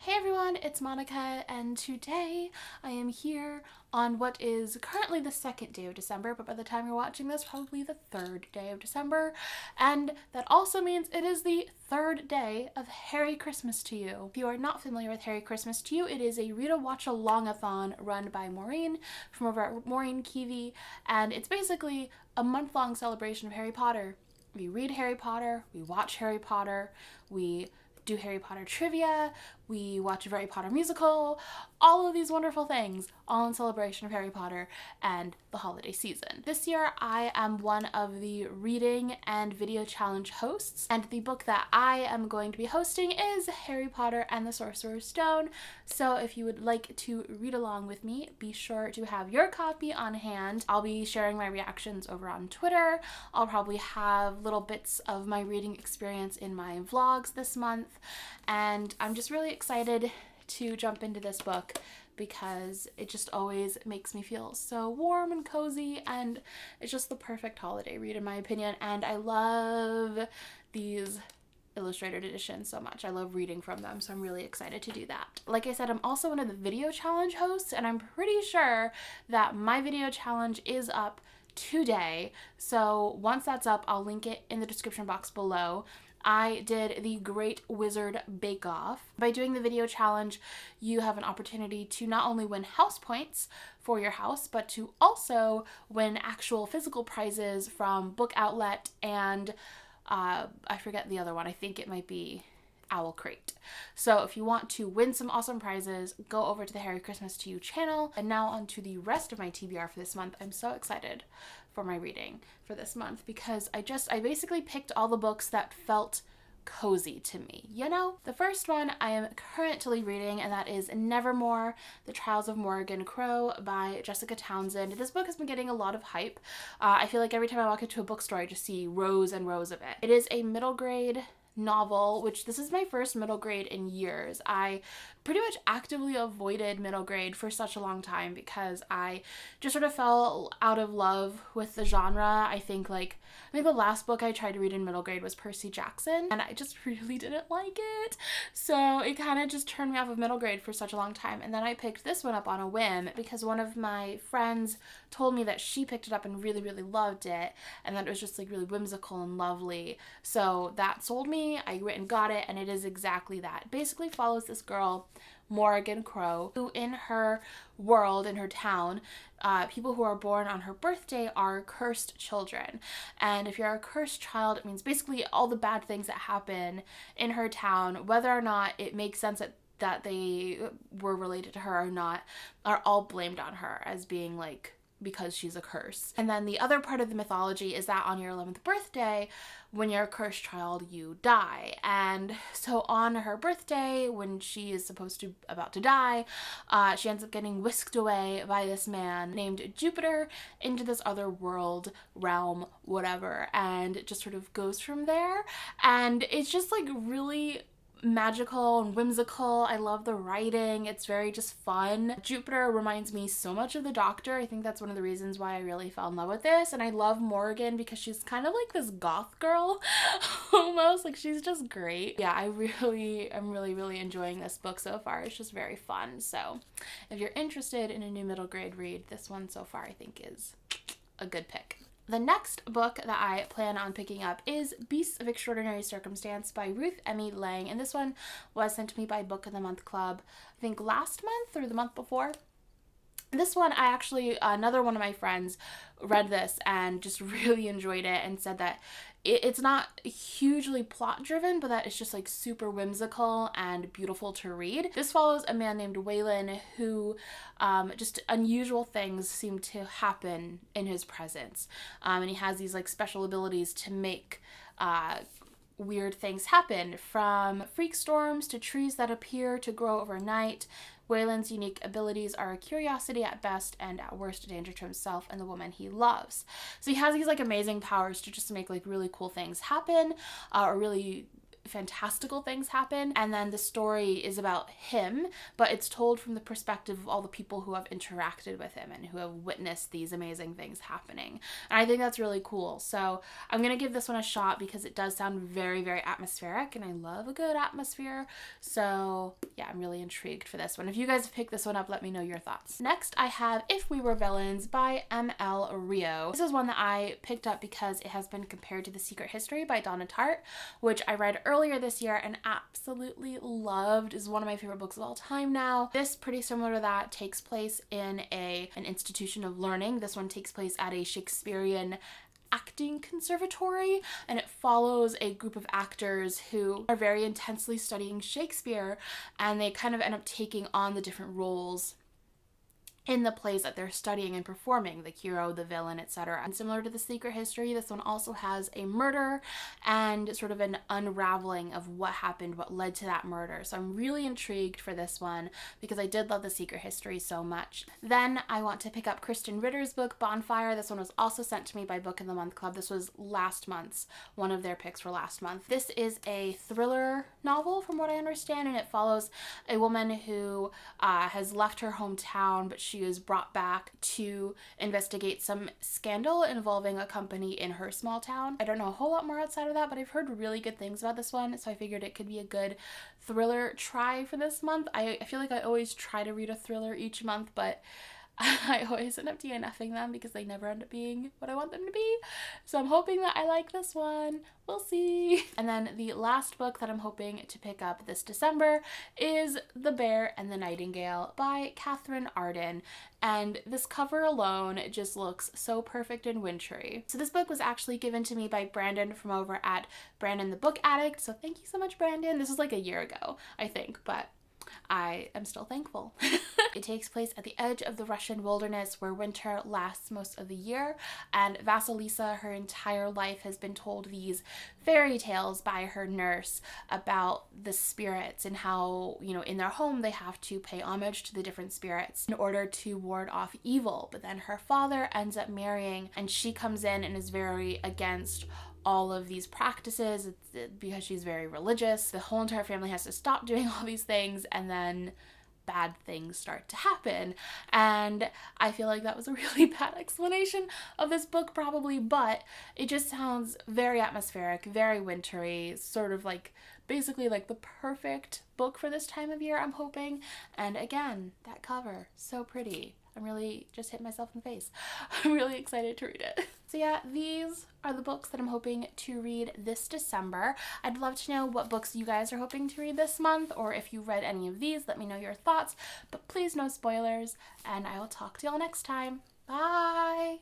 Hey everyone, it's Monica, and today I am here on what is currently the second day of December, but by the time you're watching this, probably the third day of December, and that also means it is the third day of Harry Christmas to You. If you are not familiar with Harry Christmas to You, it is a read-a-watch-along-a-thon run by Maureen from over at Maureen Kiwi, and it's basically a month-long celebration of Harry Potter. We read Harry Potter, we watch Harry Potter, we do Harry Potter trivia, we watch a Harry Potter musical, all of these wonderful things, all in celebration of Harry Potter and the holiday season. This year, I am one of the reading and video challenge hosts, and the book that I am going to be hosting is Harry Potter and the Sorcerer's Stone. So if you would like to read along with me, be sure to have your copy on hand. I'll be sharing my reactions over on Twitter. I'll probably have little bits of my reading experience in my vlogs this month, and I'm just really excited to jump into this book because it just always makes me feel so warm and cozy, and it's just the perfect holiday read in my opinion. And I love these illustrated editions so much. I love reading from them, so I'm really excited to do that. Like I said, I'm also one of the video challenge hosts, and I'm pretty sure that my video challenge is up today. So once that's up, I'll link it in the description box below. I did the Great Wizard Bake Off. By doing the video challenge, you have an opportunity to not only win house points for your house, but to also win actual physical prizes from Book Outlet and I forget the other one. I think it might be Owl Crate. So if you want to win some awesome prizes, go over to the Harry Christmas to You channel. And now on to the rest of my TBR for this month. I'm so excited for my reading for this month because I basically picked all the books that felt cozy to me, you know? The first one I am currently reading, and that is Nevermore, The Trials of Morgan Crow by Jessica Townsend. This book has been getting a lot of hype. I feel like every time I walk into a bookstore, I just see rows and rows of it. It is a middle grade novel, which this is my first middle grade in years. I pretty much actively avoided middle grade for such a long time because I just sort of fell out of love with the genre. I think the last book I tried to read in middle grade was Percy Jackson, and I just really didn't like it. So it kind of just turned me off of middle grade for such a long time. And then I picked this one up on a whim because one of my friends told me that she picked it up and really, really loved it, and that it was just like really whimsical and lovely. So that sold me. I went and got it, and it is exactly that. It basically follows this girl, Morgan Crow, who in her world, in her town, people who are born on her birthday are cursed children. And if you're a cursed child, it means basically all the bad things that happen in her town, whether or not it makes sense that they were related to her or not, are all blamed on her as being because she's a curse. And then the other part of the mythology is that on your 11th birthday, when you're a cursed child, you die. And so on her birthday, when she is about to die, she ends up getting whisked away by this man named Jupiter into this other world, realm, whatever, and it just sort of goes from there. And it's just really magical and whimsical. I love the writing. It's very just fun. Jupiter reminds me so much of the Doctor. I think that's one of the reasons why I really fell in love with this. And I love Morgan because she's kind of like this goth girl almost. She's just great. Yeah, I'm really enjoying this book so far. It's just very fun. So if you're interested in a new middle grade read, this one so far I think is a good pick. The next book that I plan on picking up is Beasts of Extraordinary Circumstance by Ruth Emmy Lang, and this one was sent to me by Book of the Month Club, I think last month or the month before. This one, another one of my friends read this and just really enjoyed it and said that it's not hugely plot driven, but that it's just super whimsical and beautiful to read. This follows a man named Waylon who just unusual things seem to happen in his presence. And he has these special abilities to make weird things happen, from freak storms to trees that appear to grow overnight. Waylon's unique abilities are a curiosity at best and at worst a danger to himself and the woman he loves. So he has these amazing powers to just make really cool things happen, or really fantastical things happen, and then the story is about him, but it's told from the perspective of all the people who have interacted with him and who have witnessed these amazing things happening. And I think that's really cool. So I'm gonna give this one a shot because it does sound very, very atmospheric, and I love a good atmosphere. So yeah, I'm really intrigued for this one. If you guys have picked this one up, let me know your thoughts. Next, I have If We Were Villains by M.L. Rio. This is one that I picked up because it has been compared to The Secret History by Donna Tartt, which I read earlier this year and absolutely loved. Is one of my favorite books of all time now. This, pretty similar to that, takes place in an institution of learning. This one takes place at a Shakespearean acting conservatory, and it follows a group of actors who are very intensely studying Shakespeare, and they kind of end up taking on the different roles in the plays that they're studying and performing, the hero, the villain, etc. And similar to The Secret History, this one also has a murder and sort of an unraveling of what happened, what led to that murder. So I'm really intrigued for this one because I did love The Secret History so much. Then I want to pick up Kristen Ritter's book, Bonfire. This one was also sent to me by Book of the Month Club. This was last month's, one of their picks for last month. This is a thriller novel from what I understand, and it follows a woman who has left her hometown, but she is brought back to investigate some scandal involving a company in her small town. I don't know a whole lot more outside of that, but I've heard really good things about this one, so I figured it could be a good thriller try for this month. I feel like I always try to read a thriller each month, but I always end up DNFing them because they never end up being what I want them to be. So I'm hoping that I like this one. We'll see. And then the last book that I'm hoping to pick up this December is The Bear and the Nightingale by Catherine Arden. And this cover alone just looks so perfect and wintry. So this book was actually given to me by Brandon from over at Brandon the Book Addict. So thank you so much, Brandon. This was like a year ago, I think, but I am still thankful. It takes place at the edge of the Russian wilderness where winter lasts most of the year, and Vasilisa, her entire life, has been told these fairy tales by her nurse about the spirits and how, you know, in their home they have to pay homage to the different spirits in order to ward off evil. But then her father ends up marrying, and she comes in and is very against all of these practices because she's very religious. The whole entire family has to stop doing all these things, and then bad things start to happen. And I feel like that was a really bad explanation of this book probably, but it just sounds very atmospheric, very wintry, sort of like basically like the perfect book for this time of year, I'm hoping. And again, that cover, so pretty. I'm really just hit myself in the face. I'm really excited to read it. So yeah, these are the books that I'm hoping to read this December. I'd love to know what books you guys are hoping to read this month, or if you read any of these, let me know your thoughts. But please no spoilers, and I will talk to y'all next time. Bye!